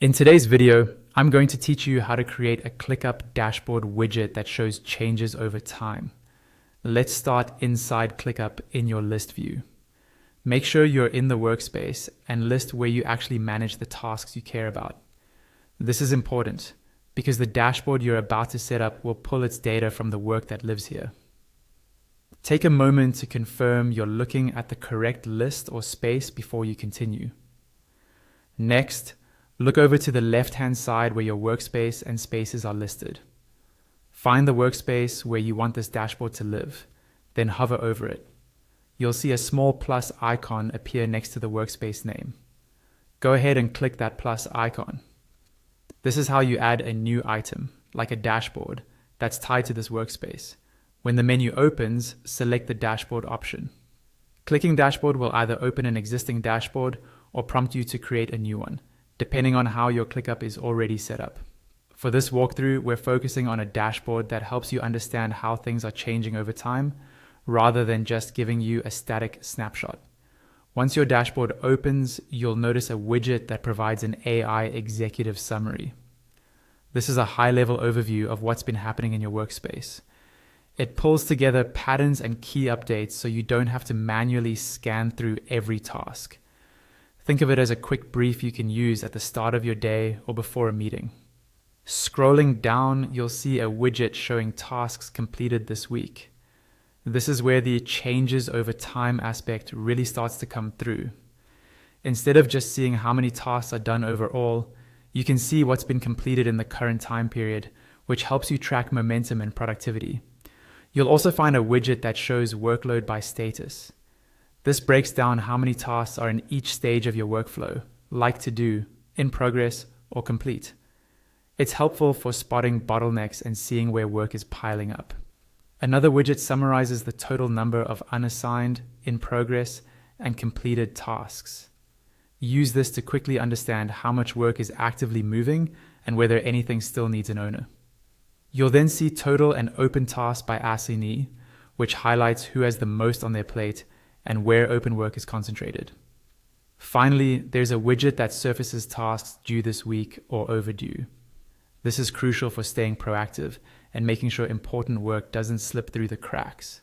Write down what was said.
In today's video, I'm going to teach you how to create a ClickUp dashboard widget that shows changes over time. Let's start inside ClickUp in your list view. Make sure you're in the workspace and list where you actually manage the tasks you care about. This is important because the dashboard you're about to set up will pull its data from the work that lives here. Take a moment to confirm you're looking at the correct list or space before you continue. Next, look over to the left-hand side where your workspace and spaces are listed. Find the workspace where you want this dashboard to live, then hover over it. You'll see a small plus icon appear next to the workspace name. Go ahead and click that plus icon. This is how you add a new item, like a dashboard, that's tied to this workspace. When the menu opens, select the dashboard option. Clicking dashboard will either open an existing dashboard or prompt you to create a new one, depending on how your ClickUp is already set up. For this walkthrough, we're focusing on a dashboard that helps you understand how things are changing over time, rather than just giving you a static snapshot. Once your dashboard opens, you'll notice a widget that provides an AI executive summary. This is a high-level overview of what's been happening in your workspace. It pulls together patterns and key updates so you don't have to manually scan through every task. Think of it as a quick brief you can use at the start of your day or before a meeting. Scrolling down, you'll see a widget showing tasks completed this week. This is where the changes over time aspect really starts to come through. Instead of just seeing how many tasks are done overall, you can see what's been completed in the current time period, which helps you track momentum and productivity. You'll also find a widget that shows workload by status. This breaks down how many tasks are in each stage of your workflow, like to do, in progress, or complete. It's helpful for spotting bottlenecks and seeing where work is piling up. Another widget summarizes the total number of unassigned, in progress, and completed tasks. Use this to quickly understand how much work is actively moving and whether anything still needs an owner. You'll then see total and open tasks by assignee, which highlights who has the most on their plate and where open work is concentrated. Finally, there's a widget that surfaces tasks due this week or overdue. This is crucial for staying proactive and making sure important work doesn't slip through the cracks.